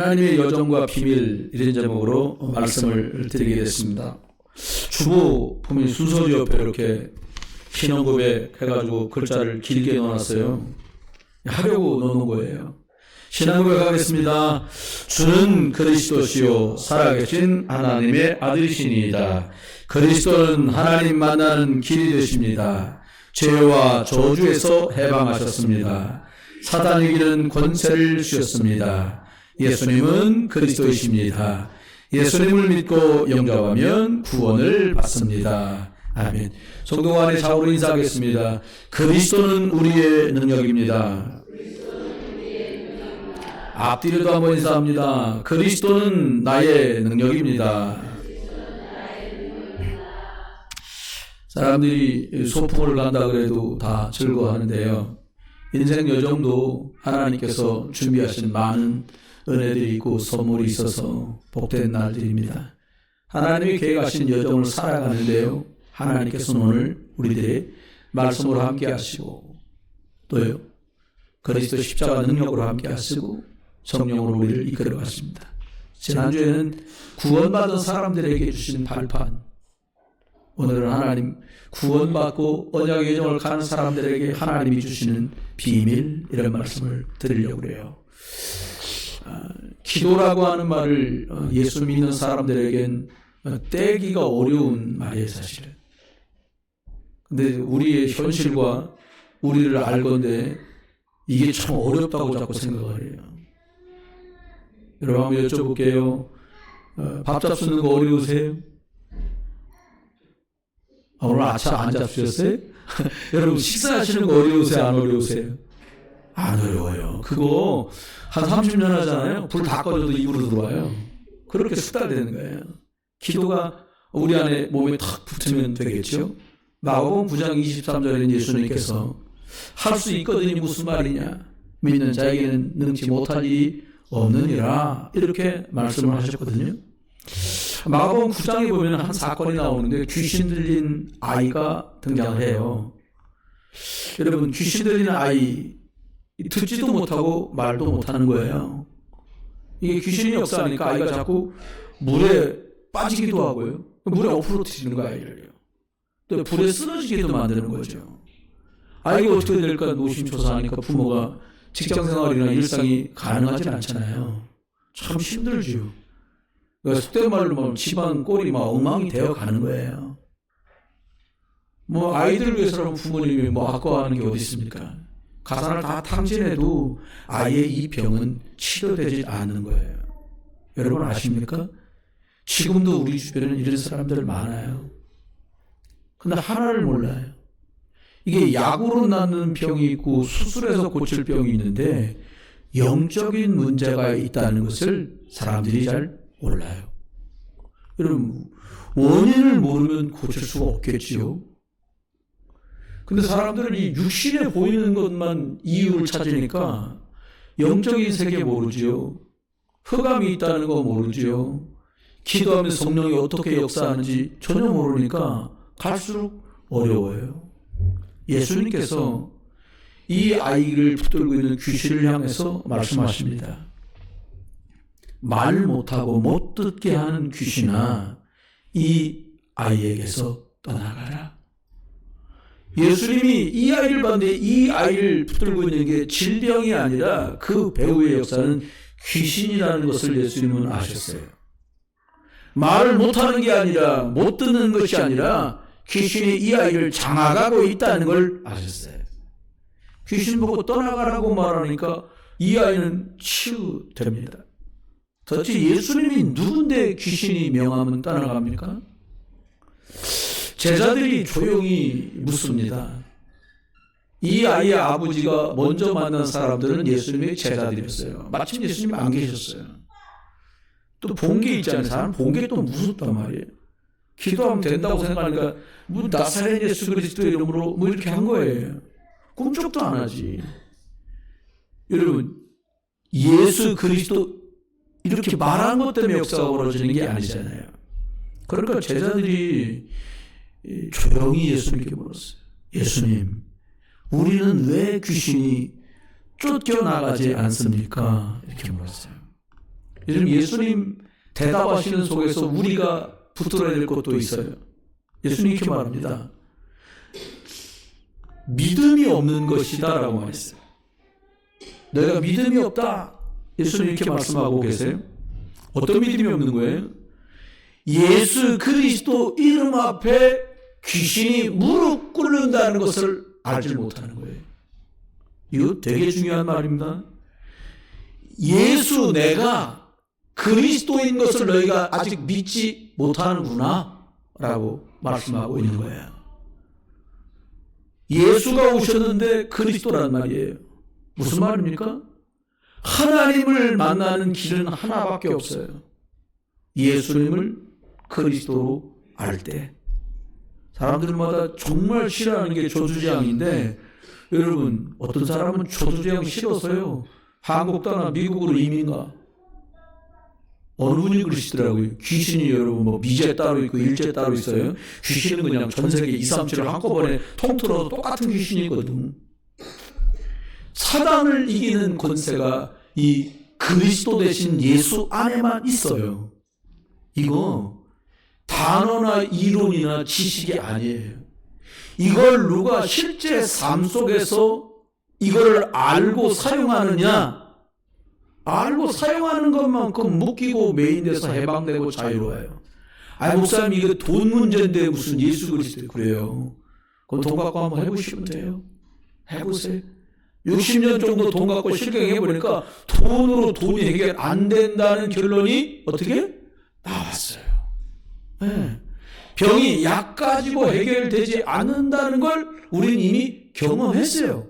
하나님의 여정과 비밀 이런 제목으로 말씀을 드리겠습니다. 주보 보면 순서지 옆에 이렇게 신앙고백 해가지고 글자를 길게 넣어놨어요. 하려고 넣는 거예요. 신앙고백 하겠습니다. 주는 그리스도시요 살아계신 하나님의 아들이시니이다. 그리스도는 하나님 만나는 길이 되십니다. 죄와 저주에서 해방하셨습니다. 사단에게는 권세를 주셨습니다. 예수님은 그리스도이십니다. 예수님을 믿고 영접하면 구원을 받습니다. 아멘. 성도 간에 좌우로 인사하겠습니다. 그리스도는 우리의 능력입니다. 앞뒤로도 한번 인사합니다. 그리스도는 나의 능력입니다. 사람들이 소풍을 간다 그래도 다 즐거워하는데요. 인생 여정도 하나님께서 준비하신 많은 은혜들이 있고 선물이 있어서 복된 날들입니다. 하나님이 계획하신 여정을 살아가는데요. 하나님께서는 오늘 우리들의 말씀으로 함께 하시고 또요 그리스도 십자가 능력으로 함께 하시고 성령으로 우리를 이끌어 가십니다. 지난주에는 구원받은 사람들에게 주신 발판, 오늘은 하나님 구원받고 언약의 여정을 가는 사람들에게 하나님이 주시는 비밀, 이런 말씀을 드리려고 그래요. 기도라고 하는 말을 예수 믿는 사람들에겐 떼기가 어려운 말이에요, 사실은. 근데 우리의 현실과 우리를 알건데 이게 참 어렵다고 자꾸 생각을 해요. 여러분 한번 여쭤볼게요. 밥 잡수는 거 어려우세요? 오늘 아침 안 잡수셨어요? 여러분 식사하시는 거 어려우세요? 안 어려우세요? 안 어려워요. 그거 한 30년 하잖아요. 불 다 꺼져도 입으로 들어와요. 그렇게 숙달되는 거예요. 기도가 우리 안에 몸에 탁 붙으면 되겠죠. 마가복음 9장 23절에 예수님께서 할 수 있거든이 무슨 말이냐, 믿는 자에게는 능치 못할 일이 없느니라, 이렇게 말씀을 하셨거든요. 마가복음 9장에 보면 한 사건이 나오는데 귀신 들린 아이가 등장해요. 여러분 귀신 들린 아이 듣지도 못하고 말도 못하는 거예요. 이게 귀신이 역사하니까 아이가 자꾸 물에 빠지기도 하고요. 물에 엎으러뜨리는 거 아이를요. 또 불에 쓰러지게도 만드는 거죠. 아이가 어떻게 될까 노심초사하니까 부모가 직장생활이나 일상이 가능하진 않잖아요. 참 힘들죠. 그러니까 속된 말로 뭐 집안 꼴이 막 엉망이 되어 가는 거예요. 뭐 아이들을 위해서라면 부모님이 뭐 아까워하는 게 어디 있습니까? 가산을 다 탕진해도 아이의 이 병은 치료되지 않는 거예요. 여러분 아십니까? 지금도 우리 주변에는 이런 사람들 많아요. 근데 하나를 몰라요. 이게 약으로 낫는 병이 있고 수술해서 고칠 병이 있는데 영적인 문제가 있다는 것을 사람들이 잘 몰라요. 여러분 원인을 모르면 고칠 수가 없겠지요. 근데 사람들은 이 육신에 보이는 것만 이유를 찾으니까 영적인 세계 모르지요. 흑암이 있다는 거 모르지요. 기도하면서 성령이 어떻게 역사하는지 전혀 모르니까 갈수록 어려워요. 예수님께서 이 아이를 붙들고 있는 귀신을 향해서 말씀하십니다. 말 못하고 못 듣게 하는 귀신아, 이 아이에게서 떠나가라. 예수님이 이 아이를 봤는데 이 아이를 붙들고 있는 게 질병이 아니라 그 배후의 역사는 귀신이라는 것을 예수님은 아셨어요. 말을 못하는 게 아니라, 못 듣는 것이 아니라 귀신이 이 아이를 장악하고 있다는 걸 아셨어요. 귀신 보고 떠나가라고 말하니까 이 아이는 치유됩니다. 도대체 예수님이 누군데 귀신이 명하면 떠나갑니까? 제자들이 조용히 묻습니다. 이 아이의 아버지가 먼저 만난 사람들은 예수님의 제자들이었어요. 마침 예수님이 안 계셨어요. 또 본 게 있잖아요. 사람 본 게 또 무섭단 말이에요. 기도하면 된다고 생각하니까 뭐 나사렛 예수 그리스도 이름으로 뭐 이렇게 한 거예요. 꿈쩍도 안 하지. 여러분 예수 그리스도 이렇게 말한 것 때문에 역사가 벌어지는 게 아니잖아요. 그러니까 제자들이 조용히 예수님께 물었어요. 예수님, 우리는 왜 귀신이 쫓겨나가지 않습니까? 이렇게 물었어요. 요즘 예수님 대답하시는 속에서 우리가 붙들어야 될 것도 있어요. 예수님 이렇게 말합니다. 믿음이 없는 것이다 라고 말했어요. 너희가 믿음이 없다. 예수님 이렇게 말씀하고 계세요. 어떤 믿음이 없는 거예요? 예수 그리스도 이름 앞에 귀신이 무릎 꿇는다는 것을 알지 못하는 거예요. 이거 되게 중요한 말입니다. 예수 내가 그리스도인 것을 너희가 아직 믿지 못하는구나 라고 말씀하고 있는 거예요. 예수가 오셨는데 그리스도란 말이에요. 무슨 말입니까? 하나님을 만나는 길은 하나밖에 없어요. 예수님을 그리스도로 알 때. 사람들마다 정말 싫어하는 게 조주장인데, 여러분 어떤 사람은 조주장 싫어서요 한국 떠나 미국으로 이민가. 어느 분이 그러시더라고요. 귀신이 여러분 뭐 미제 따로 있고 일제 따로 있어요. 귀신은 그냥 전 세계 2, 3, 7을 한꺼번에 통틀어서 똑같은 귀신이거든. 사단을 이기는 권세가 이 그리스도 대신 예수 안에만 있어요. 이거 단어나 이론이나 지식이 아니에요. 이걸 누가 실제 삶 속에서 이거를 알고 사용하느냐, 알고 사용하는 것만큼 묶이고 매인돼서 해방되고 자유로워요. 아니 목사님 이거 돈 문제인데 무슨 예수 그리스도 그래요. 그럼 돈 갖고 한번 해보시면 돼요. 해보세요. 60년 정도 돈 갖고 실경해보니까 돈으로 돈이 해결 안 된다는 결론이 어떻게? 나왔어요. 네. 병이 약 가지고 해결되지 않는다는 걸 우리는 이미 경험했어요.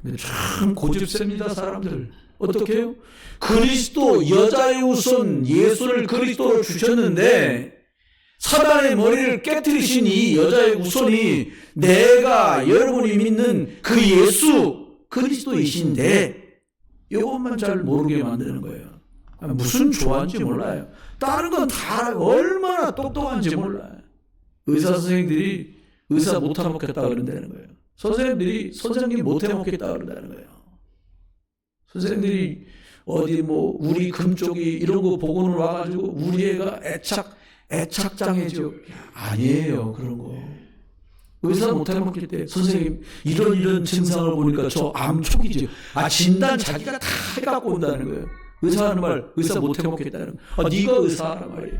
근데 참 고집셉니다 사람들. 어떻게 해요? 그리스도 여자의 우선 예수를 그리스도로 주셨는데 사단의 머리를 깨뜨리신 이 여자의 우선이 내가 여러분이 믿는 그 예수 그리스도이신데 이것만 잘 모르게 만드는 거예요. 무슨 좋아하는지 몰라요. 다른 건 다 얼마나 똑똑한지 몰라요. 의사 선생님들이 의사 못해먹겠다 그런다는 거예요. 선생님들이 선생님 못해먹겠다 그런다는 거예요. 선생님들이 어디 뭐 우리 금쪽이 이런 거 보고는 와가지고 우리 애가 애착장애죠. 아니에요 그런 거. 의사 못해먹기 때 선생님 이런 증상을 보니까 저 암 초기죠. 진단 자기가 다 해갖고 온다는 거예요. 의사 하는 말 의사 못해먹겠다는 거. 네가 의사란 말이에요.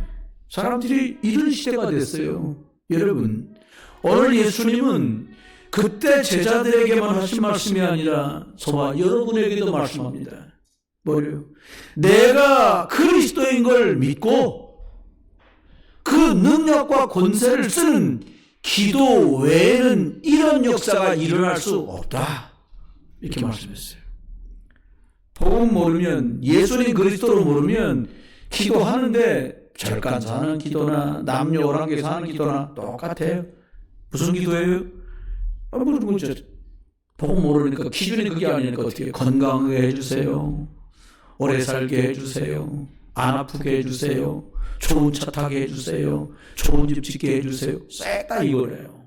사람들이 이런 시대가 됐어요. 여러분 오늘 예수님은 그때 제자들에게만 하신 말씀이 아니라 저와 여러분에게도 말씀합니다. 뭐래요? 내가 그리스도인 걸 믿고 그 능력과 권세를 쓰는 기도 외에는 이런 역사가 일어날 수 없다. 이렇게 말씀했어요. 복음 모르면 예수님 그리스도를 모르면 기도하는데 절간사 하는 기도나 남녀 오랑캐사 하는 기도나 똑같아요. 무슨 기도예요? 복음 모르니까 기준이 그게 아니니까 어떻게 건강하게 해주세요. 오래 살게 해주세요. 안 아프게 해주세요. 좋은 차 타게 해주세요. 좋은 집 짓게 해주세요. 싹 다 이거래요.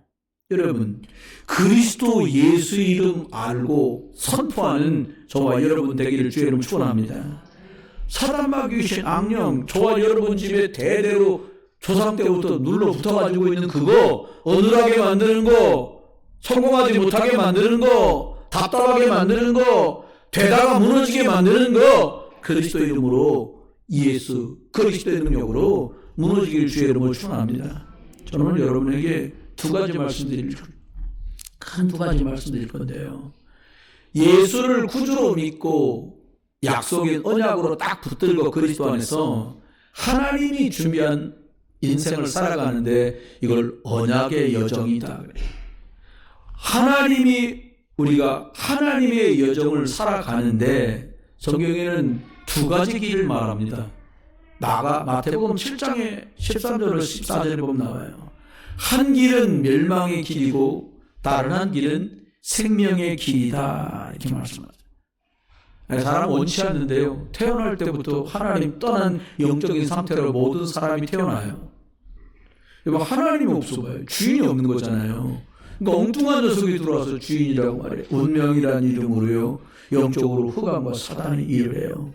여러분 그리스도 예수 이름 알고 선포하는 저와 여러분 되기를 주의 이름으로 축원합니다. 사단마 귀신 악령 저와 여러분 집에 대대로 조상 때부터 눌러 붙어가지고 있는 그거 어눌하게 만드는 거 성공하지 못하게 만드는 거 답답하게 만드는 거 되다가 무너지게 만드는 거 그리스도 이름으로 예수 그리스도의 능력으로 무너지기를 주의 이름으로 축원합니다. 저는 오늘 여러분에게 두 가지 말씀드릴 건데요. 예수를 구주로 믿고 약속인 언약으로 딱 붙들고 그리스도 안에서 하나님이 준비한 인생을 살아가는데 이걸 언약의 여정이다. 우리가 하나님의 여정을 살아가는데 성경에는 두 가지 길을 말합니다. 마태복음 7장에 13절을 14절에 보면 나와요. 한 길은 멸망의 길이고 다른 한 길은 생명의 길이다. 이렇게 말씀하죠. 사람은 원치 않는데요. 태어날 때부터 하나님 떠난 영적인 상태로 모든 사람이 태어나요. 하나님이 없어 봐요. 주인이 없는 거잖아요. 그러니까 엉뚱한 녀석이 들어와서 주인이라고 말해요. 운명이라는 이름으로요. 영적으로 흑암과 사단이 일을 해요.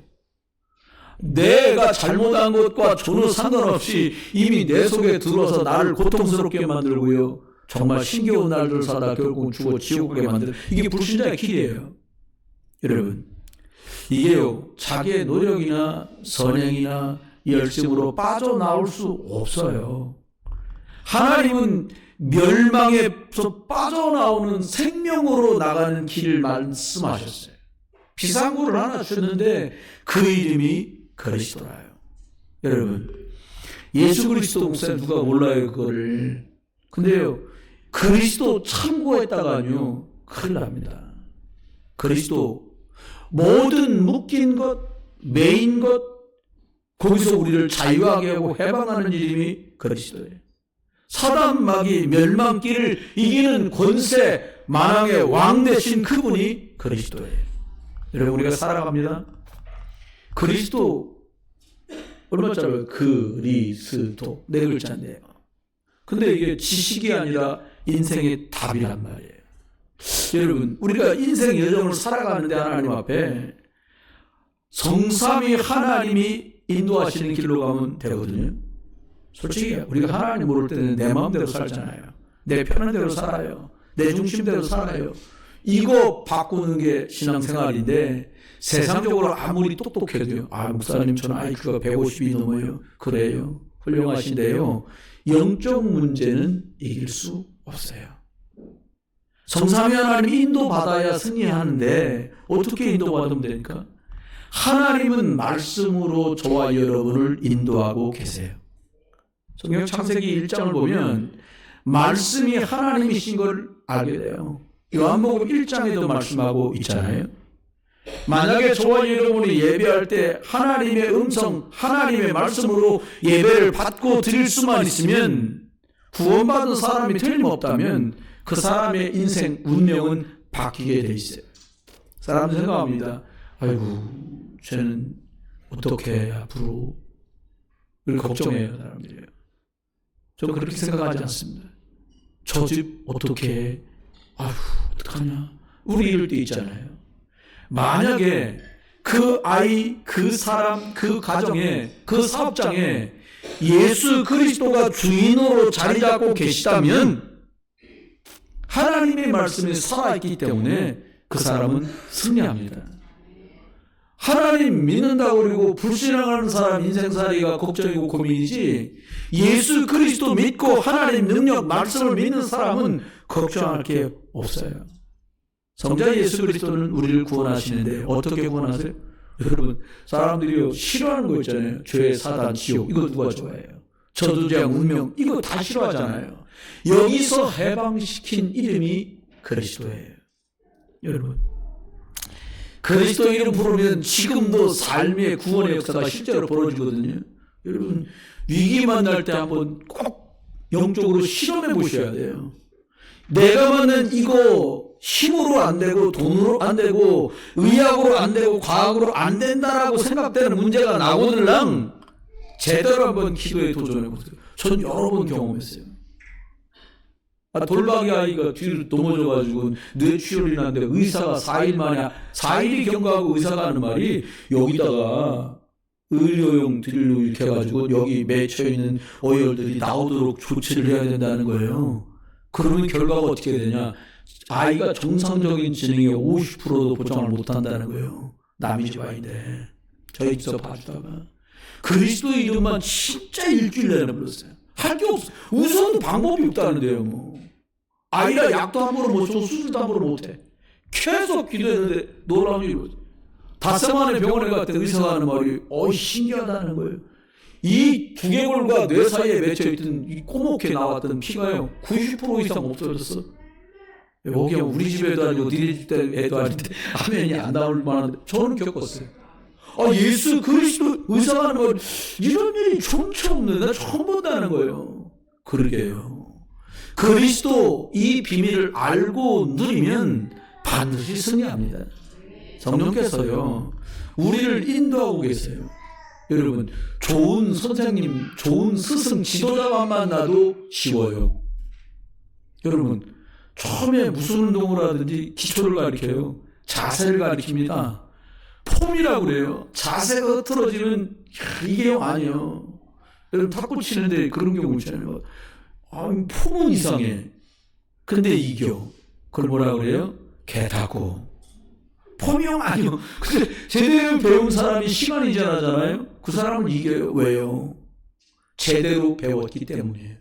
내가 잘못한 것과 전혀 상관없이 이미 내 속에 들어와서 나를 고통스럽게 만들고요. 정말 힘겨운 날들 살다 결국은 죽어 지옥 가게 만드는 이게 불신자의 길이에요. 여러분, 이게요, 자기의 노력이나 선행이나 열심으로 빠져나올 수 없어요. 하나님은 멸망에서 빠져나오는 생명으로 나가는 길을 말씀하셨어요. 비상구를 하나 주셨는데 그 이름이 그리스도라요. 여러분, 예수 그리스도 목사님 누가 몰라요 그거를. 근데요, 그리스도 참고했다가요 큰일 납니다. 그리스도 모든 묶인 것, 매인 것, 거기서 우리를 자유하게 하고 해방하는 이름이 그리스도예요. 사단 마귀 멸망길을 이기는 권세 만왕의 왕 되신 그분이 그리스도예요. 여러분, 우리가 살아갑니다. 그리스도 얼마짜리 그리스도 네 글자인데요. 근데 이게 지식이 아니라 인생의 답이란 말이에요. 여러분, 우리가 인생 여정을 살아가는데 하나님 앞에 성삼위 하나님이 인도하시는 길로 가면 되거든요. 솔직히 우리가 하나님 모를 때는 내 마음대로 살잖아요. 내 편한 대로 살아요. 내 중심대로 살아요. 이거 바꾸는 게 신앙생활인데 세상적으로 아무리 똑똑해도요. 목사님 저는 IQ가 150이 넘어요. 그래요. 훌륭하신데요. 영적 문제는 이길 수 없어요. 성삼위 하나님이 인도받아야 승리하는데 어떻게 인도받으면 됩니까? 하나님은 말씀으로 저와 여러분을 인도하고 계세요. 성경 창세기 1장을 보면 말씀이 하나님이신 걸 알게 돼요. 요한복음 1장에도 말씀하고 있잖아요. 만약에 저와 여러분이 예배할 때 하나님의 음성, 하나님의 말씀으로 예배를 받고 드릴 수만 있으면 구원받은 사람이 틀림없다면 그 사람의 인생 운명은 바뀌게 돼 있어요. 사람들 생각합니다. 아이고, 쟤는 어떻게 앞으로 걱정해요, 사람들이요. 저는 그렇게 생각하지 않습니다. 저 집 어떻게, 어떡하냐. 우리 이럴 때 있잖아요. 만약에 그 아이, 그 사람, 그 가정에, 그 사업장에 예수 그리스도가 주인으로 자리 잡고 계시다면 하나님의 말씀이 살아있기 때문에 그 사람은 승리합니다. 하나님 믿는다고 그러고 불신앙하는 사람 인생살이가 걱정이고 고민이지, 예수 그리스도 믿고 하나님 능력 말씀을 믿는 사람은 걱정할 게 없어요. 성자 예수 그리스도는 우리를 구원하시는데 어떻게 구원하세요? 여러분, 사람들이 싫어하는 거 있잖아요. 죄, 사단, 지옥. 이거 누가 좋아해요? 저주재앙, 운명. 이거 다 싫어하잖아요. 여기서 해방시킨 이름이 그리스도예요. 여러분, 그리스도 이름 부르면 지금도 삶의 구원의 역사가 실제로 벌어지거든요. 여러분, 위기 만날 때 한번 꼭 영적으로 실험해 보셔야 돼요. 내가 만난 이거 힘으로 안 되고 돈으로 안 되고 의학으로 안 되고 과학으로 안 된다라고 생각되는 문제가 나오늘랑 제대로 한번 기도에 도전해 보세요. 전 여러 번 경험했어요. 돌박이 아이가 뒤로 넘어져가지고 뇌출혈이 났는데 의사가 4일 만에 4일이 경과하고 의사가 하는 말이 여기다가 의료용 드릴로 이렇게 해가지고 여기 맺혀있는 어혈들이 나오도록 조치를 해야 된다는 거예요. 그러면 결과가 어떻게 되냐? 아이가 정상적인 지능의 50%도 보장을 못한다는 거예요. 남의 집 아이인데 저희 집에서 봐주다가 그리스도 이름만 진짜 일주일 내내 불렀어요. 할 게 없어. 웃어도 방법이 없다는데요. 뭐 아이가 약도 함부로 못 줘, 수술도 함부로 못해. 계속 기도했는데 놀라운 일이 뭐지? 닷새 만에 병원에 갔더니 의사가 하는 말이 신기하다는 거예요. 이 두개골과 뇌 사이에 맺혀있던 이 꼬목해 나왔던 피가요 90% 이상 없어졌어. 여기 우리 집에도 아니고 니네 집 애도 아닌데 화면이 안 나올 만한데 저는 겪었어요. 예수 그리스도 의사가 하는 말 이런 일이 총체 없는데 나 처음 본다는 거예요. 그러게요. 그리스도 이 비밀을 알고 누리면 반드시 승리합니다. 성령께서요 우리를 인도하고 계세요. 여러분, 좋은 선생님, 좋은 스승, 지도자만 만나도 쉬워요. 여러분, 처음에 무슨 운동을 하든지 기초를 가르쳐요. 자세를 가르칩니다. 폼이라고 그래요. 자세가 흐트러지는 이게 영 아니에요. 여러분 탁구 치는데 그런 경우 있잖아요. 폼은 이상해. 근데 이겨. 그걸 뭐라고 그래요? 개탁구. 폼이 영 아니에요. 근데 제대로 배운 사람이 시간이 지나잖아요. 그 사람은 이겨요. 왜요? 제대로 배웠기 때문이에요.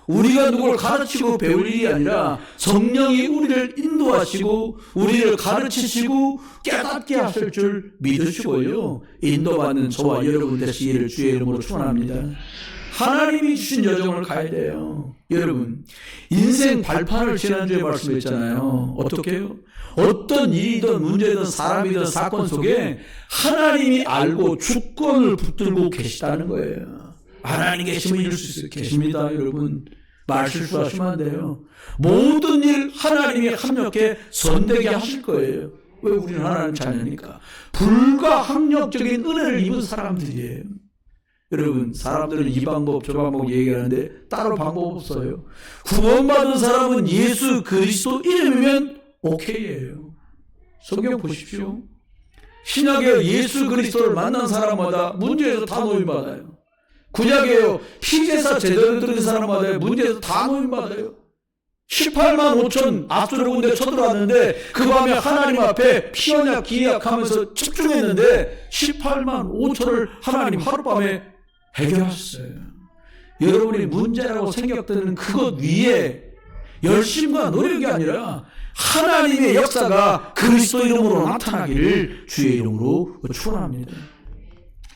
우리가 누굴 가르치고 배울 일이 아니라 성령이 우리를 인도하시고 우리를 가르치시고 깨닫게 하실 줄 믿으시고요. 인도받는 저와 여러분 되시기를 주의 이름으로 축원합니다. 하나님이 주신 여정을 가야 돼요. 여러분 인생 발판을 지난주에 말씀했잖아요. 어떻게 해요? 어떤 일이든 문제든 사람이든 사건 속에 하나님이 알고 주권을 붙들고 계시다는 거예요. 하나님 계시면 이룰 수 있어요. 계십니다. 여러분 말 실수하시면 안 돼요. 모든 일 하나님이 합력해 선되게 하실 거예요. 왜? 우리는 하나님 자녀니까. 불가항력적인 은혜를 입은 사람들이에요. 여러분 사람들은 이 방법 저 방법 얘기하는데 따로 방법 없어요. 구원받은 사람은 예수 그리스도 이름이면 오케이예요. 성경 보십시오. 신약에 예수 그리스도를 만난 사람마다 문제에서 다 노임받아요. 구약에요. 피제사 제대로 드린 사람마다 문제에서 다 노임받아요. 18만 5천 앞으로 군대 쳐들어왔는데 그 밤에 하나님 앞에 피언약 기약하면서 집중했는데 18만 5천을 하나님 하룻밤에 해결하셨어요. 여러분이 문제라고 생각되는 그것 위에 열심과 노력이 아니라 하나님의 역사가 그리스도 이름으로 나타나기를 주의 이름으로 축원합니다.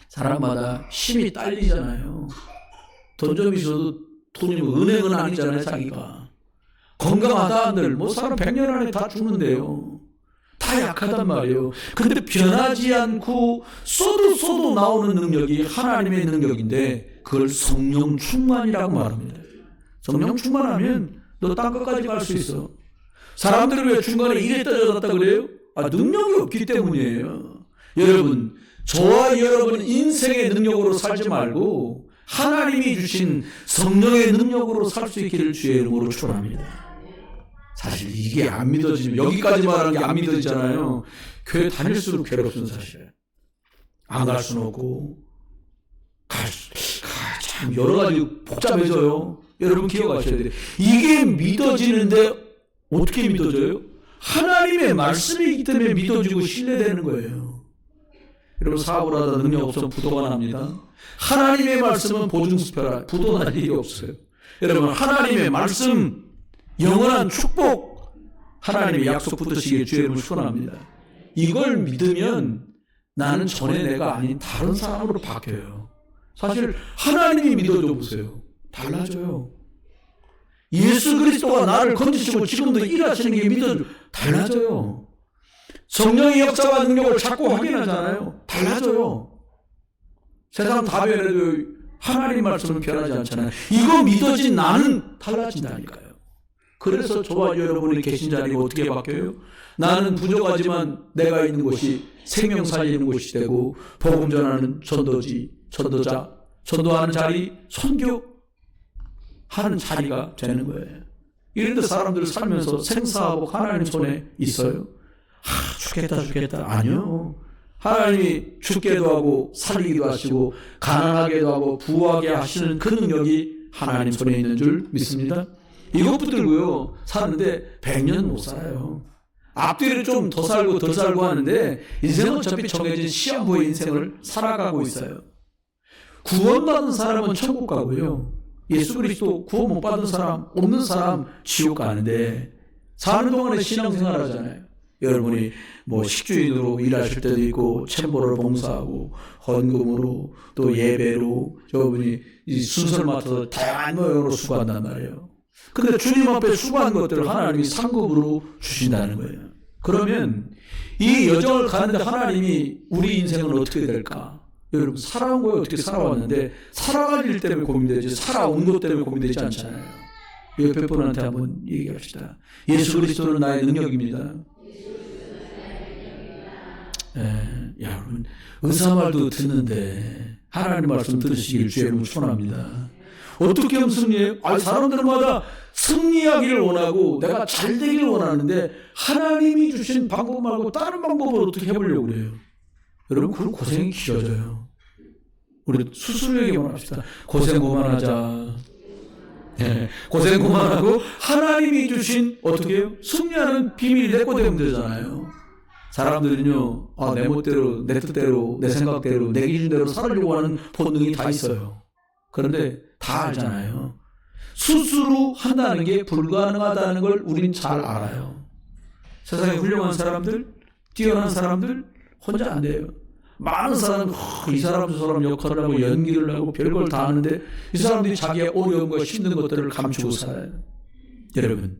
사람마다 힘이 딸리잖아요. 돈 좀 있어도 돈이 은행은 아니잖아요. 자기가 건강하다 한들 뭐 사람 100년 안에 다 죽는데요. 다 약하단 말이에요. 그런데 변하지 않고 쏘도 나오는 능력이 하나님의 능력인데 그걸 성령 충만이라고 말합니다. 성령 충만하면 너 땅 끝까지 갈 수 있어. 사람들이 왜 중간에 이랬다 저랬다 그래요? 능력이 없기 때문이에요. 여러분 저와 여러분 인생의 능력으로 살지 말고 하나님이 주신 성령의 능력으로 살 수 있기를 주의 이름으로 축원합니다. 사실 이게 안 믿어지면 여기까지 말하는 게 안 믿어지잖아요. 교회 다닐수록 괴롭습니다. 사실 안 갈 수는 없고 참 여러 가지 복잡해져요. 여러분 기억하셔야 돼요. 이게 믿어지는데 어떻게 믿어져요? 하나님의 말씀이기 때문에 믿어지고 신뢰되는 거예요. 여러분 사업을 하다 능력 없으면 부도가 납니다. 하나님의 말씀은 보증수표라 부도 날 일이 없어요. 여러분 하나님의 말씀 영원한 축복 하나님의 약속 붙드시기를 주의 이름으로 축원합니다. 이걸 믿으면 나는 전에 내가 아닌 다른 사람으로 바뀌어요. 사실 하나님이 믿어줘 보세요. 달라져요. 예수 그리스도가 나를 건지시고 지금도 일하시는 게 믿어줘 달라져요. 성령의 역사와 능력을 자꾸 확인하잖아요. 달라져요. 세상 다 변해도 하나님 말씀은 변하지 않잖아요. 이거 믿어진 나는 달라진다니까요. 그래서 저와 여러분이 계신 자리가 어떻게 바뀌어요? 나는 부족하지만 내가 있는 곳이 생명 살리는 곳이 되고 복음 전하는 전도자, 전도하는 자리, 선교하는 자리가 되는 거예요. 이런데 사람들 살면서 생사하고 하나님 손에 있어요. 죽겠다. 아니요. 하나님이 죽게도 하고 살리기도 하시고 가난하게도 하고 부하게 하시는 그 능력이 하나님 손에 있는 줄 믿습니다. 이것 붙들고요 사는데 100년 못 살아요. 앞뒤를 좀 더 살고 덜 살고 하는데 인생은 어차피 정해진 시한부의 인생을 살아가고 있어요. 구원받은 사람은 천국 가고요. 예수 그리스도 구원 못 받은 사람, 없는 사람 지옥 가는데 사는 동안에 신앙생활 하잖아요. 여러분이 뭐 식주인으로 일하실 때도 있고 챔버를 봉사하고 헌금으로 또 예배로 여러분이 이 순서를 맡아서 다양한 모양으로 수고한단 말이에요. 근데 주님 앞에 수고한 것들을 하나님이 상급으로 주신다는 거예요. 그러면 이 여정을 가는데 하나님이 우리 인생은 어떻게 될까? 여러분 살아온 거에 어떻게 살아왔는데 살아갈 일 때문에 고민되지 살아온 것 때문에 고민되지 않잖아요. 옆에 분한테 한번 얘기합시다. 예수 그리스도는 나의 능력입니다. 여러분 의사 말도 듣는데 하나님 말씀 들으시길 주의 이름으로 축원합니다. 어떻게 하면 승리해요? 사람들마다 승리하기를 원하고 내가 잘 되기를 원하는데 하나님이 주신 방법 말고 다른 방법을 어떻게 해보려고 그래요? 여러분, 그럼 고생이 길어져요. 우리 스스로 얘기만 합시다. 고생 그만하자. 네, 고생 그만하고 하나님이 주신 어떻게 해요? 승리하는 비밀이 내 거 되면 되잖아요. 사람들은요, 내 멋대로, 내 뜻대로, 내 생각대로, 내 기준대로 살으려고 하는 본능이 다 있어요. 그런데 다 알잖아요. 스스로 한다는 게 불가능하다는 걸 우린 잘 알아요. 세상에 훌륭한 사람들, 뛰어난 사람들 혼자 안 돼요. 많은 사람은 이 사람 저 사람 역할을 하고 연기를 하고 별걸 다 하는데 이 사람들이 자기의 어려움과 힘든 것들을 감추고 살아요. 여러분,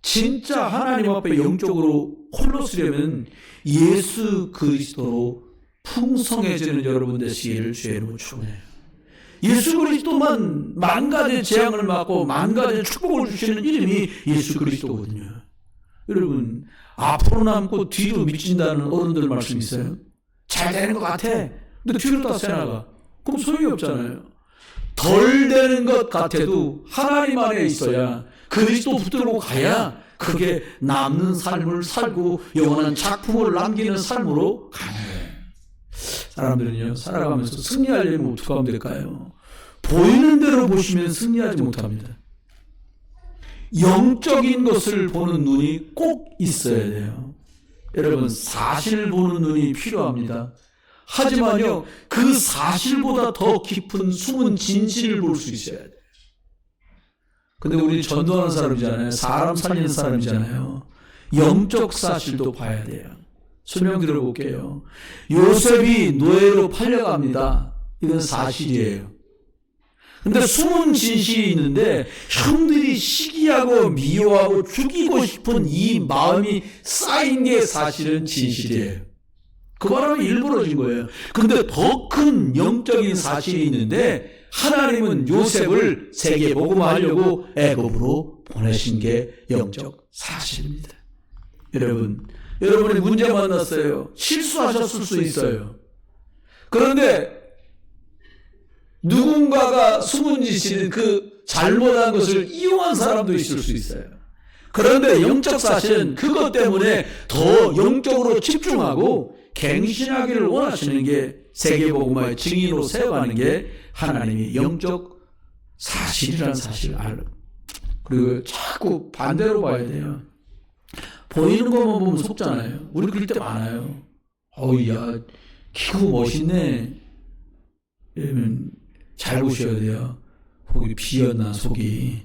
진짜 하나님 앞에 영적으로 홀로 쓰려면 예수 그리스도로 풍성해지는 여러분 되시기를 주의 이름으로 축원해요. 예수 그리스도만 만 가지 재앙을 맞고 만 가지 축복을 주시는 이름이 예수 그리스도거든요. 여러분, 앞으로 남고 뒤로 미친다는 어른들 말씀 있어요. 잘 되는 것 같아. 근데 뒤로 다 새나가. 그럼 소용이 없잖아요. 덜 되는 것 같아도 하나님 안에 있어야 그리스도 붙들고 가야 그게 남는 삶을 살고 영원한 작품을 남기는 삶으로 가는 거예요. 사람들은요, 살아가면서 승리하려면 어떻게 하면 될까요? 보이는 대로 보시면 승리하지 못합니다. 영적인 것을 보는 눈이 꼭 있어야 돼요. 여러분, 사실을 보는 눈이 필요합니다. 하지만요, 그 사실보다 더 깊은 숨은 진실을 볼 수 있어야 돼요. 근데 우리 전도하는 사람이잖아요. 사람 살리는 사람이잖아요. 영적 사실도 봐야 돼요. 설명 드려볼게요. 요셉이 노예로 팔려갑니다. 이건 사실이에요. 근데 숨은 진실이 있는데 형들이 시기하고 미워하고 죽이고 싶은 이 마음이 쌓인 게 사실은 진실이에요. 그 바람에 일부러진 거예요. 근데 더 큰 영적인 사실이 있는데 하나님은 요셉을 세계 복음화하려고 애굽으로 보내신 게 영적 사실입니다. 여러분이 문제 만났어요. 실수하셨을 수 있어요. 그런데 누군가가 숨은 짓인 그 잘못한 것을 이용한 사람도 있을 수 있어요. 그런데 영적 사실은 그것 때문에 더 영적으로 집중하고 갱신하기를 원하시는 게 세계복음화의 증인으로 세워가는 게 하나님이 영적 사실이라는 사실을 알고, 그리고 자꾸 반대로 봐야 돼요. 보이는 것만 보면 속잖아요. 우리 그럴 때 많아요. 야, 키고 멋있네. 이러면 잘 보셔야 돼요. 거기 비었나 속이.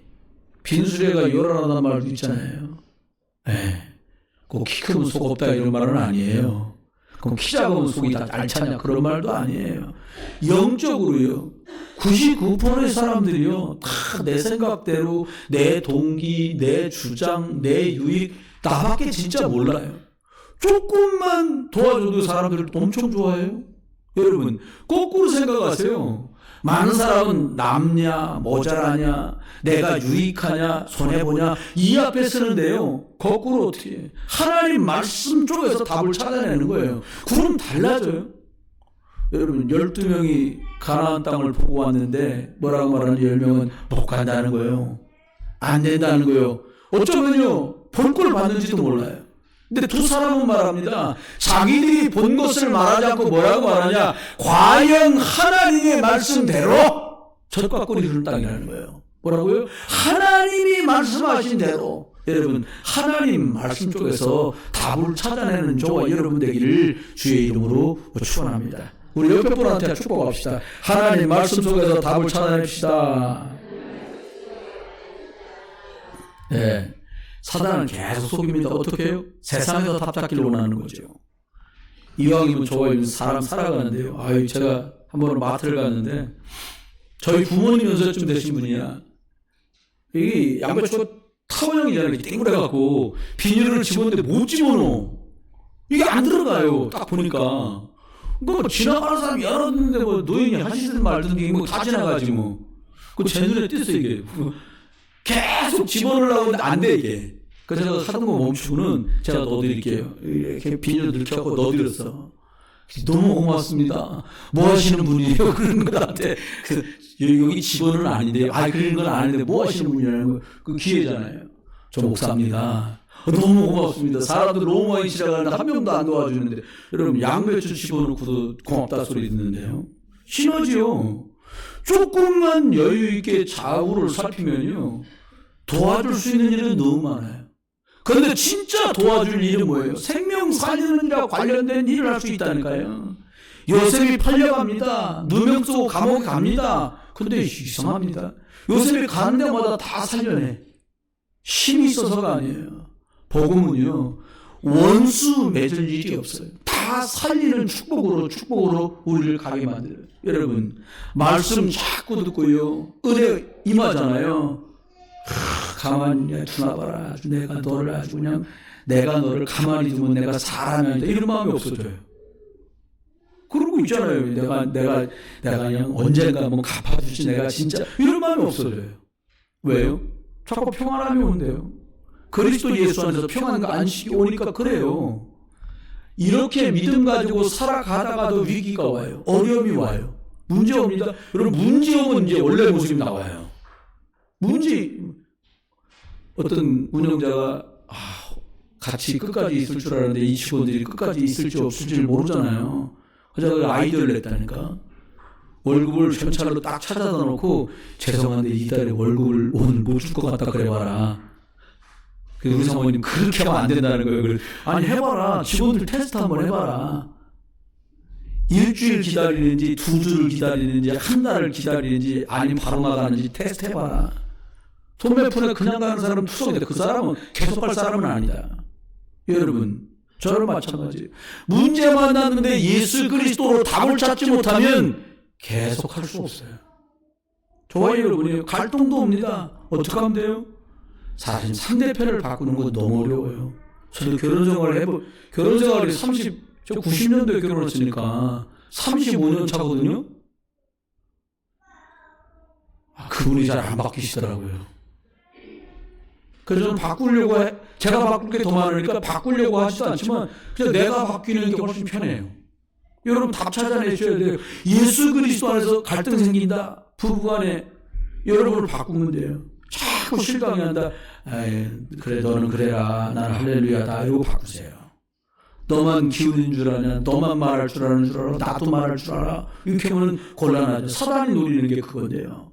빈수레가 열하라는 말도 있잖아요. 꼭 키 크면 속 없다 이런 말은 아니에요. 그럼 키 작으면 속이 다 알차냐 그런 말도 아니에요. 영적으로요, 99%의 사람들이요, 다 내 생각대로 내 동기, 내 주장, 내 유익 나밖에 진짜 몰라요. 조금만 도와줘도 사람들 엄청 좋아해요. 여러분, 거꾸로 생각하세요. 많은 사람은 남냐, 모자라냐, 내가 유익하냐, 손해보냐, 이 앞에 쓰는데요. 거꾸로 어떻게 해요? 하나님 말씀 쪽에서 답을 찾아내는 거예요. 그럼 달라져요. 여러분, 12명이 가나안 땅을 보고 왔는데 뭐라고 말하는지 10명은 못 간다는 거예요. 안 된다는 거예요. 어쩌면요, 볼 걸 봤는지도 몰라요. 근데 두 사람은 말합니다. 자기들이 본 것을 말하지 않고 뭐라고 말하냐? 과연 하나님의 말씀대로 젖과 꿀이 흐르는 땅이라는 거예요. 뭐라고요? 하나님이 말씀하신 대로. 여러분, 하나님 말씀 쪽에서 답을 찾아내는 저와 여러분 되기를 주의 이름으로 축원합니다. 우리 옆에 분한테 축복합시다. 하나님 말씀 속에서 답을 찾아냅시다. 네. 사단은 계속 속입니다. 어떻게 해요? 세상에서 답 찾기를 원하는 거죠. 이왕이면 저와 사람 살아가는데요. 제가 한번 마트를 갔는데 저희 부모님 연세쯤 되신 분이야. 이 양배추가 타원형이잖아요. 이렇게 땡그래갖고 비닐을 집었는데 못 집어넣어. 이게 안 들어가요. 딱 보니까. 뭐 지나가는 사람이 열었는데 뭐 노인이 하시든 말든 이게 뭐 다 지나가지 뭐. 제 눈에 띄었어 이게. 계속 집어넣으려고 하는데 안 돼 이게. 그래서 제가 하던 거 멈추고는 제가 넣어드릴게요. 이렇게 비닐 넣고 넣어드렸어. 너무 고맙습니다. 뭐 하시는 분이에요? 그런 거 나한테. 여기 직원은 아닌데, 그런 건 아닌데 뭐 하시는 분이라는 거. 그 기회잖아요. 저 목사입니다. 너무 고맙습니다. 사람들 너무 많이 지나가는데 한 명도 안 도와주는데 여러분 양배추 집어넣고도 고맙다 소리 듣는데요. 심하지요. 조금만 여유 있게 좌우를 살피면요 도와줄 수 있는 일은 너무 많아요. 그런데 진짜 도와줄 일은 뭐예요? 생명 살리는 일과 관련된 일을 할 수 있다니까요. 요셉이 팔려갑니다. 누명 쓰고 감옥에 갑니다. 근데 이상합니다. 요셉이 가는 데마다 다 살려내. 힘이 있어서가 아니에요. 복음은요 원수 맺을 일이 없어요. 다 살리는 축복으로 우리를 가게 만들어요. 여러분 말씀 자꾸 듣고요 은혜 임하잖아요. 가만히 두나봐라. 내가 너를 아주 그냥 내가 너를 가만히 두면 내가 잘하면 이런 마음이 없어져요. 그러고 있잖아요. 내가 그냥 언젠가 뭐 갚아주지 내가 진짜 이런 마음이 없어져요. 왜요? 자꾸 평안함이 온대요. 그리스도 예수 안에서 평안과 안식이 오니까 그래요. 이렇게 믿음 가지고 살아가다가도 위기가 와요. 어려움이 와요. 문제 옵니다. 여러분 문제 오면 이제 원래 모습이 나와요. 어떤 운영자가 같이 끝까지 있을 줄 알았는데 이 직원들이 끝까지 있을지 없을지를 모르잖아요. 그래서 아이디어를 냈다니까. 월급을 현찰로 딱 찾아다 놓고 죄송한데 이달에 월급을 오늘 못 줄 것 같다 그래봐라. 그래서 우리 사모님 그렇게 하면 안 된다는 거예요. 아니 해봐라. 직원들 테스트 한번 해봐라. 일주일 기다리는지 2주를 기다리는지 한 달을 기다리는지 아니면 바로 나가는지 테스트 해봐라. 돈 몇 푼에 그냥 가는 사람은 투성인데 그 사람은 계속 갈 사람은 아니다. 여러분 저랑 마찬가지예요. 문제 만났는데 예수 그리스도로 답을 찾지 못하면 계속 할 수 없어요. 저와 여러분이 갈등도 옵니다. 어떻게 하면 돼요? 사실 상대편을 바꾸는 건 너무 어려워요. 저도 결혼생활을 90년도에 결혼했으니까 35년 차거든요. 그분이 잘 안 바뀌시더라고요. 그래서 저는 제가 바꿀 게 더 많으니까 바꾸려고 하지도 않지만 그냥 내가 바뀌는 게 훨씬 편해요. 여러분 답 찾아내셔야 돼요. 예수 그리스도 안에서 갈등 생긴다. 부부간에 여러분을 바꾸면 돼요. 자꾸 실강이 한다. 그래 너는 그래라. 나는 할렐루야다. 이러고 바꾸세요. 너만 기운인 줄 아냐. 너만 말할 줄 아는 줄 알아. 나도 말할 줄 알아. 이렇게 하면 곤란하죠. 사단이 노리는 게 그건데요.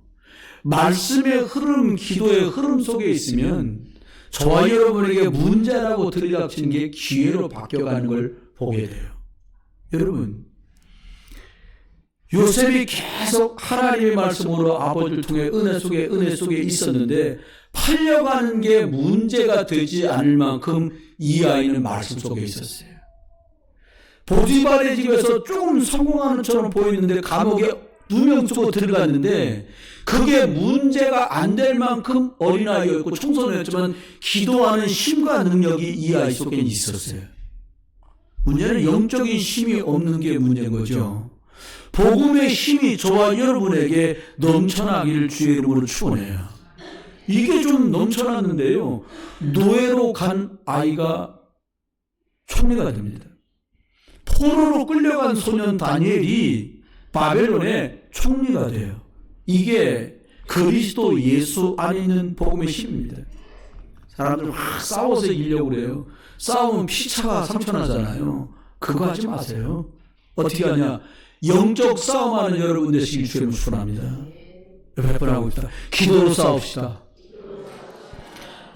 말씀의 흐름, 기도의 흐름 속에 있으면 저와 여러분에게 문제라고 들이닥치는 게 기회로 바뀌어가는 걸 보게 돼요. 여러분 요셉이 계속 하나님의 말씀으로 아버지를 통해 은혜 속에 있었는데 팔려가는 게 문제가 되지 않을 만큼 이 아이는 말씀 속에 있었어요. 보디발의 집에서 조금 성공하는 것처럼 보이는데 감옥에 누명 쓰고 들어갔는데 그게 문제가 안 될 만큼 어린아이였고 청소년이었지만 기도하는 힘과 능력이 이 아이 속에 있었어요. 문제는 영적인 힘이 없는 게 문제인 거죠. 복음의 힘이 저와 여러분에게 넘쳐나기를 주의 이름으로 축원해요. 이게 좀 넘쳐났는데요. 노예로 간 아이가 총리가 됩니다. 포로로 끌려간 소년 다니엘이 바벨론의 총리가 돼요. 이게 그리스도 예수 안에 있는 복음의 힘입니다. 사람들 막 싸워서 이기려고 그래요. 싸우면 피차가 상처나잖아요. 그거 하지 마세요. 어떻게 하냐? 영적 싸움하는 여러분 되시길 주님을 축원합니다. 몇 번 하고 있다. 기도로 싸웁시다.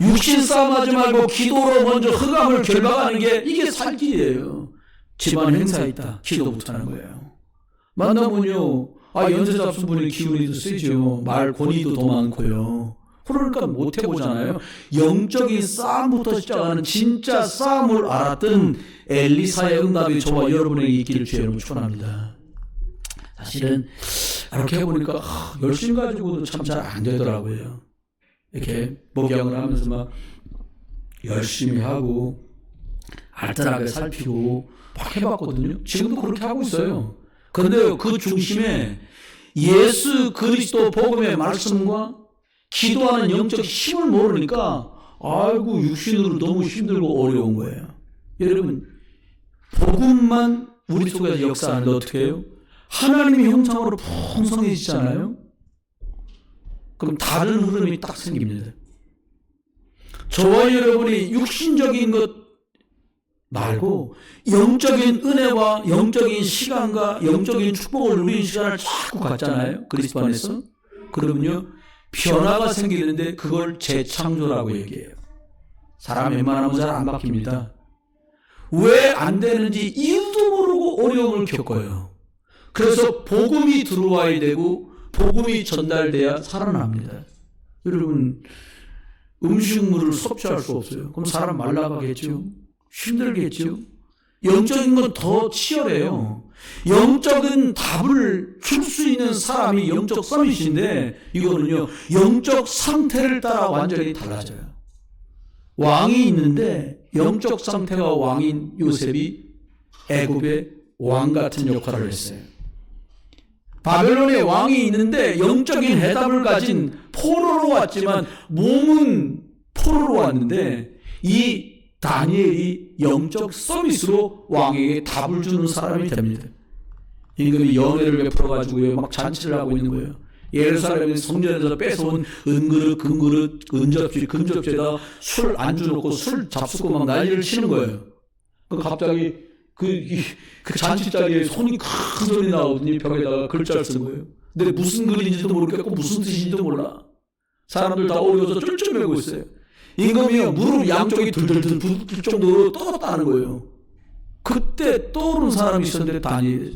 육신 싸움하지 말고 기도로 먼저 흑암을 결박하는 게 이게 살길이에요. 집안 행사 있다. 기도부터 하는 거예요. 만나면요. 연세 잡순 분이 기운이 더 세죠. 말 권위도 더 많고요. 그러니까 못 해보잖아요. 영적인 싸움부터 시작하는 진짜 싸움을 알았던 엘리사의 응답이 저와 여러분에게 있기를 주님으로 축원합니다. 사실은 이렇게 해보니까 열심 가지고도 참 잘 안 되더라고요. 이렇게 목양을 하면서 막 열심히 하고 알뜰하게 살피고 막 해봤거든요. 지금도 그렇게 하고 있어요. 그런데 그 중심에 예수 그리스도 복음의 말씀과 기도하는 영적 힘을 모르니까 육신으로 너무 힘들고 어려운 거예요. 여러분 복음만 우리 속에서 역사하는데 어떻게 해요? 하나님의 형상으로 풍성해지잖아요. 그럼 다른 흐름이 딱 생깁니다. 저와 여러분이 육신적인 것 말고 영적인 은혜와 영적인 시간과 영적인 축복을 누리는 시간을 자꾸 갖잖아요. 그리스도 안에서. 그러면요, 변화가 생기는데 그걸 재창조라고 얘기해요. 사람 웬만하면 잘 안 바뀝니다. 왜 안 되는지 이유도 모르고 어려움을 겪어요. 그래서 복음이 들어와야 되고 복음이 전달돼야 살아납니다. 여러분, 음식물을 섭취할 수 없어요. 그럼 사람 말라가겠죠. 힘들겠죠. 영적인 건 더 치열해요. 영적인 답을 줄 수 있는 사람이 영적 서밋인데 이거는요, 영적 상태를 따라 완전히 달라져요. 왕이 있는데 영적 상태가 왕인 요셉이 애굽의 왕 같은 역할을 했어요. 바벨론의 왕이 있는데 영적인 해답을 가진 포로로 왔지만 몸은 포로로 왔는데 이 다니엘이 영적 서비스로 왕에게 답을 주는 사람이 됩니다. 임금이 연회를 베풀어가지고요, 막 잔치를 하고 있는 거예요. 예루살렘 성전에서 뺏어온 은그릇, 금그릇, 은접시, 금접시에다 술 안주 넣고 술 잡수고 막 난리를 치는 거예요. 갑자기 그 잔치 자리에 손이 큰 소리 나오더니 벽에다가 글자를 쓴 거예요. 근데 무슨 글인지도 모르겠고 무슨 뜻인지도 몰라. 사람들 다 어려워서 쫄쫄매고 있어요. 임금이요, 무릎 양쪽이 들들들 부을 정도로 떨었다는 거예요. 그때 떠오른 사람이 있었는데 다니엘.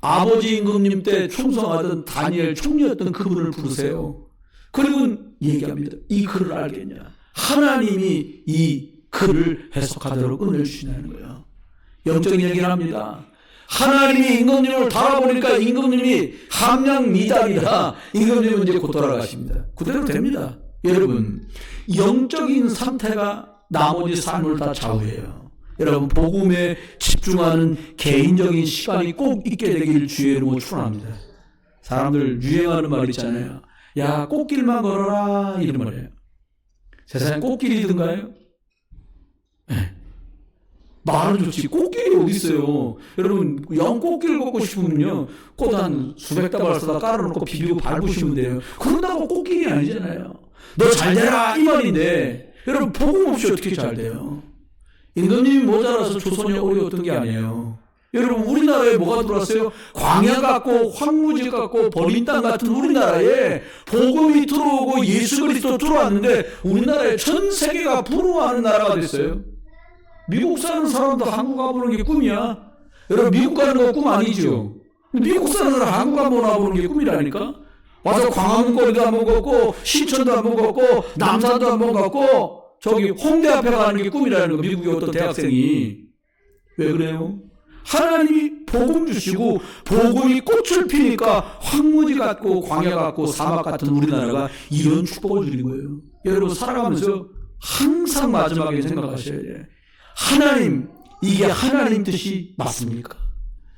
아버지 임금님 때 충성하던 다니엘 총리였던 그분을 부르세요. 그리고 얘기합니다. 이 글을 알겠냐? 하나님이 이 글을 해석하도록 은혜를 주시는 거예요. 영적인 얘기를 합니다. 하나님이 임금님을 바라보니까 임금님이 함량 미달이다. 임금님은 이제 곧 돌아가십니다. 그대로 됩니다. 여러분, 영적인 상태가 나머지 삶을 다 좌우해요. 여러분, 복음에 집중하는 개인적인 시간이 꼭 있게 되기를 주의 이름으로 축원합니다. 사람들 유행하는 말 있잖아요. 야, 꽃길만 걸어라, 이런 말이에요. 세상에 꽃길이든가요? 네. 말은 좋지 꽃길이 어디 있어요. 여러분, 영꽃길 걷고 싶으면요, 꽃 한 수백 다발 써다 깔아놓고 비비고 밟으시면 돼요. 그런다고 꽃길이 아니잖아요. 너 잘 되라 이 말인데, 여러분, 복음 없이 어떻게 잘 돼요? 임금님이 모자라서 조선이 어려웠던 게 아니에요. 여러분, 우리나라에 뭐가 들어왔어요? 광야 같고 황무지 같고 버린 땅 같은 우리나라에 복음이 들어오고 예수 그리스도 들어왔는데 우리나라에 전 세계가 부러워하는 나라가 됐어요. 미국 사는 사람도 한국 가보는 게 꿈이야. 여러분, 미국 가는 거 꿈 아니죠? 미국 사는 사람 한국 한번 와보는 게 꿈이라니까? 와서 광화문거리도 한번 걷고 신천도 한번 걷고 남산도 한번 걷고 저기 홍대 앞에 가는 게 꿈이라는 거, 미국의 어떤 대학생이. 왜 그래요? 하나님이 복음 주시고 복음이 꽃을 피니까 황무지 같고 광야 같고 사막 같은 우리나라가 이런 축복을 주는 거예요. 여러분, 살아가면서 항상 마지막에 생각하셔야 돼요. 하나님, 이게 하나님 뜻이 맞습니까?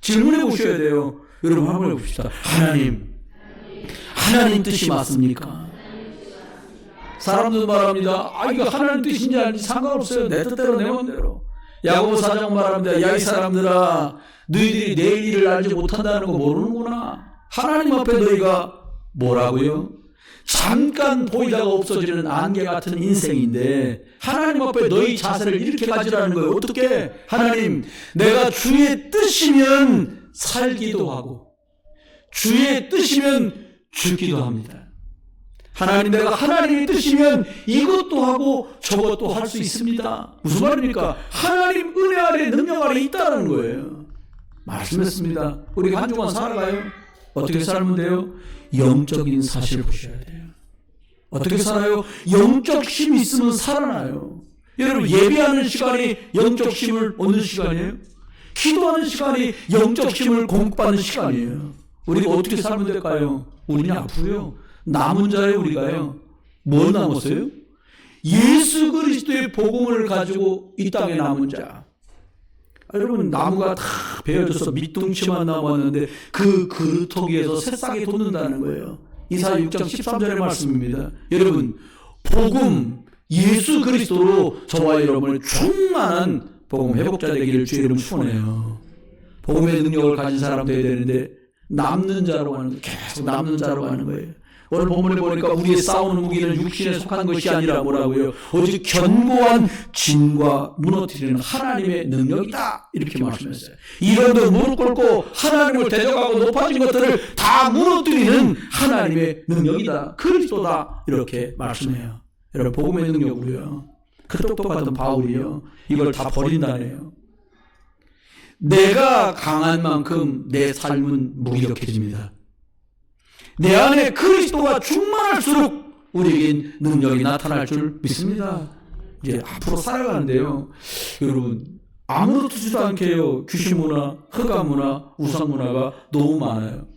질문해 보셔야 돼요. 여러분, 한번 해봅시다. 하나님 뜻이 맞습니까? 사람들도 말합니다. 아, 이거 하나님 뜻인지 아닌지 상관없어요. 내 뜻대로 내 맘대로. 야고보 4장 말합니다. 야, 이 사람들아, 너희들이 내일 일을 알지 못한다는 거 모르는구나. 하나님 앞에 너희가 뭐라고요? 잠깐 보이다가 없어지는 안개 같은 인생인데 하나님 앞에 너희 자세를 이렇게 가지라는 거예요. 어떻게? 하나님, 내가 주의 뜻이면 살기도 하고 주의 뜻이면 죽기도 합니다. 하나님, 내가 하나님의 뜻이면 이것도 하고 저것도 할 수 있습니다. 무슨 말입니까? 하나님 은혜 아래 능력 아래 있다는 거예요. 말씀했습니다. 우리가 한 주간 살아가요. 어떻게 살면 돼요? 영적인 사실을 보셔야 돼요. 어떻게 살아요? 영적 힘이 있으면 살아나요. 여러분, 예배하는 시간이 영적 힘을 얻는 시간이에요. 기도하는 시간이 영적 힘을 공급받는 시간이에요. 우리가 어떻게 살면 될까요? 우리는 앞으로요, 남은 자예요. 우리가요, 뭐 남았어요? 예수 그리스도의 복음을 가지고 이 땅에 남은 자. 여러분, 나무가 다 베어져서 밑둥치만 남았는데 그 그루터기에서 새싹이 돋는다는 거예요. 이사야 6장 13절의 말씀입니다. 여러분, 복음, 예수 그리스도로 저와 여러분의 충만한 복음 회복자 되기를 주의 이름으로 축원해요. 복음의 능력을 가진 사람 되어야 되는데 남는 자로 가는 거예요. 계속 남는 자로 가는 거예요. 오늘 본문에 보니까 우리의 싸우는 무기는 육신에 속한 것이 아니라 뭐라고요? 오직 견고한 진과 무너뜨리는 하나님의 능력이다. 이렇게 말씀했어요. 이런들 무릎 꿇고 하나님을 대적하고 높아진 것들을 다 무너뜨리는 하나님의 능력이다. 그리스도다. 이렇게 말씀해요. 여러분 복음의 능력으로요. 그 똑똑하던 바울이요. 이걸 다 버린다네요. 내가 강한 만큼 내 삶은 무기력해집니다. 내 안에 그리스도가 충만할수록 우리에겐 능력이 나타날 줄 믿습니다. 이제 앞으로 살아가는데요. 여러분 아무렇지도 않게 해요. 귀신 문화, 흑암 문화, 우상 문화가 너무 많아요.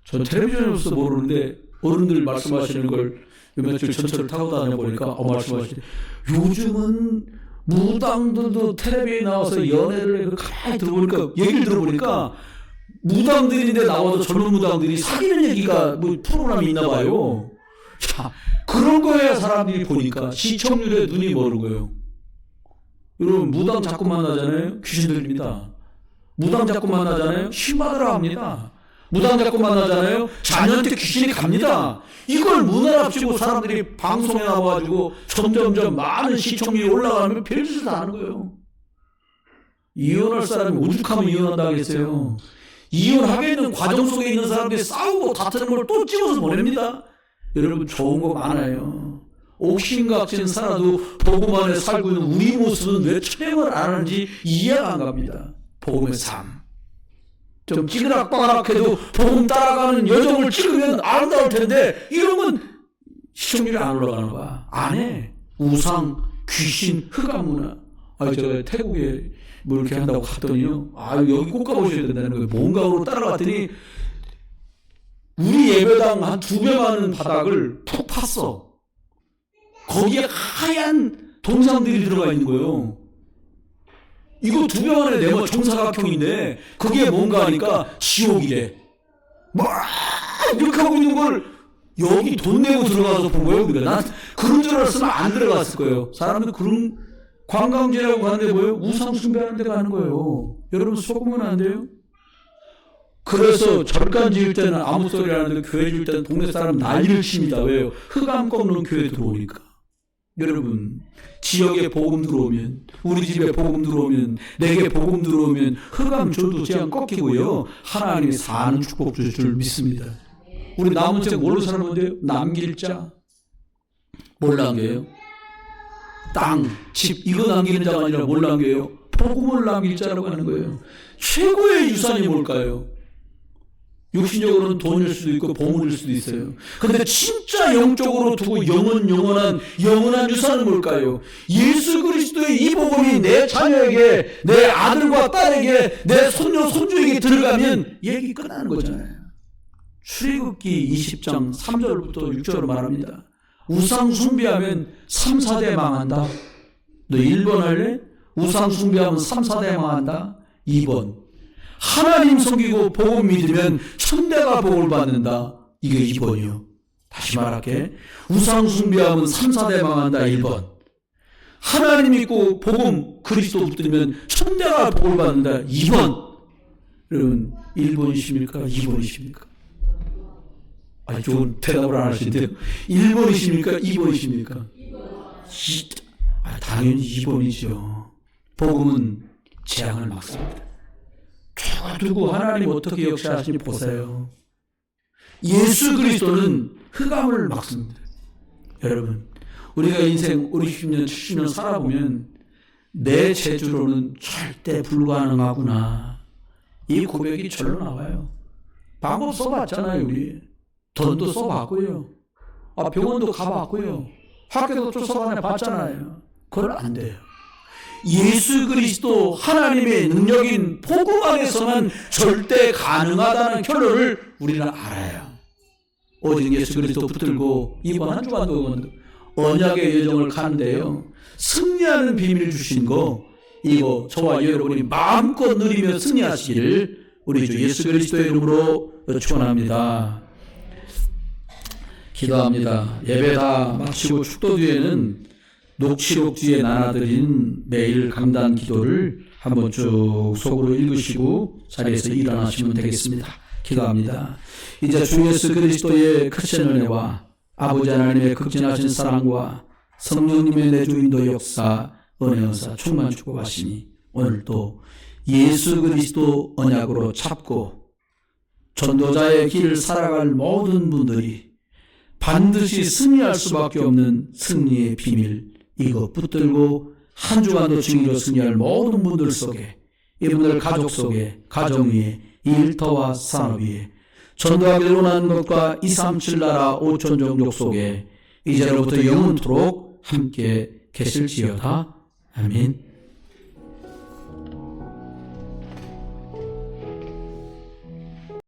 전 텔레비전에서 모르는데 어른들 말씀하시는 걸 며칠 전철을 타고 다녀보니까 말씀하시는데 요즘은 무당들도 텔레비에 나와서 연애를 가만히 들어보니까 얘기를 들어보니까 무당들인데 나와도 젊은 무당들이 사귀는 얘기가 뭐 프로그램이 있나 봐요. 자, 그런 거야 사람들이 보니까 시청률에 눈이 멀은 거예요. 여러분 무당 자꾸 만나잖아요. 귀신 들립니다. 무당 자꾸 만나잖아요. 신받으라 합니다. 무당 자꾸 만나잖아요. 자녀한테 귀신이 갑니다. 이걸 문화랍시고 사람들이 방송에 나와가지고 점점점 많은 시청률이 올라가면 별짓을 다 하는 거예요. 이혼할 사람이 오죽하면 이혼한다 하겠어요. 이혼하겠는 과정 속에 있는 사람들이 싸우고 다투는 걸 또 찍어서 보냅니다. 여러분 좋은 거 많아요. 옥신각신 살아도 복음 안에 살고 있는 우리 모습은 왜 촬영을 안 하는지 이해가 안 갑니다. 복음의 삶. 좀 찌그락빠락해도 복음 따라가는 여정을 찍으면 아름다울 텐데 이런 건 시청률이 안 올라가는 거야. 안 해. 우상, 귀신, 흑암 문화. 저 태국에 뭐 이렇게 한다고 갔더니요. 여기 꼭 가보셔야 된다는 거예요. 뭔가로 따라갔더니 우리 예배당 한 2배 많은 바닥을 푹 팠어. 거기에 하얀 동상들이 들어가 있는 거예요. 이거 2배 만에 네모 정사각형인데 그게 뭔가 하니까 지옥이래. 막 이렇게 하고 있는 걸 여기 돈 내고 들어가서 본 거예요. 그러니까 난 그런 줄 알았으면 안 들어갔을 거예요. 사람들 그런 관광지라고 가는데 뭐예요? 우상 숭배하는 데 가는 거예요. 여러분 속으면 안 돼요? 그래서 절간 지을 때는 아무 소리 안 하는데 교회 지을 때는 동네 사람 난리를 칩니다. 왜요? 흑암 꺾는 교회 들어오니까. 여러분 지역에 복음 들어오면 우리 집에 복음 들어오면 내게 복음 들어오면 흑암 저도 제한 꺾이고요. 하나님이 사는 축복 주실 줄 믿습니다. 우리 남은 책 뭘로 사는 건데요? 남길 자. 뭘 남겨요? 땅, 집 이거 남기는 자가 아니라 뭘 남겨요? 복음을 남길 자라고 하는 거예요. 최고의 유산이 뭘까요? 육신적으로는 돈일 수도 있고 보물일 수도 있어요. 그런데 진짜 영적으로 두고 영원한 유산은 뭘까요? 예수 그리스도의 이 복음이 내 자녀에게, 내 아들과 딸에게, 내 손녀 손주에게 들어가면 얘기 끝나는 거잖아요. 출애굽기 20장 3절부터 6절로 말합니다. 우상 숭배하면 3, 4대 망한다. 너 1번 할래? 우상 숭배하면 3, 4대 망한다. 2번 하나님 섬기고 복음 믿으면 천대가 복을 받는다. 이게 2번이요. 다시 말할게. 우상 숭배하면 3, 4대 망한다. 1번 하나님 믿고 복음 그리스도 붙들면 천대가 복을 받는다. 2번 여러분 1번이십니까? 2번이십니까? 좋은 대답을 안 하시는데요. 1번이십니까? 2번이십니까? 당연히 2번이죠. 복음은 재앙을 막습니다. 두고 하나님 어떻게 역사하시니 보세요. 예수 그리스도는 흑암을 막습니다. 여러분 우리가 인생 50년 70년 살아보면 내 재주로는 절대 불가능하구나. 이 고백이 절로 나와요. 방법 써봤잖아요. 우리 돈도 써봤고요. 병원도 가봤고요. 학교도 쫓아다녀봤잖아요. 그건 안 돼요. 예수 그리스도 하나님의 능력인 복음 안에서만 절대 가능하다는 결론을 우리는 알아요. 오직 예수 그리스도 붙들고 이번 한 주간도 언약의 여정을 가는데요. 승리하는 비밀을 주신 거 이거 저와 여러분이 마음껏 누리며 승리하시기를 우리 주 예수 그리스도의 이름으로 축원합니다. 기도합니다. 예배 다 마치고 축도 뒤에는 녹취록 뒤에 나눠드린 매일 강단 기도를 한번 쭉 속으로 읽으시고 자리에서 일어나시면 되겠습니다. 기도합니다. 이제 주 예수 그리스도의 크신 은혜와 아버지 하나님의 극진하신 사랑과 성령님의 내주 인도 역사, 은혜 은사 충만 축복하시니 오늘도 예수 그리스도 언약으로 잡고 전도자의 길을 살아갈 모든 분들이 반드시 승리할 수밖에 없는 승리의 비밀, 이거 붙들고 한 주간도 증인으로 승리할 모든 분들 속에, 이분들 가족 속에, 가정 위에, 일터와 산업 위에 전도하기를 원하는 것과 237 나라 5천 종족 속에 이제로부터 영원토록 함께 계실지어다. 아멘.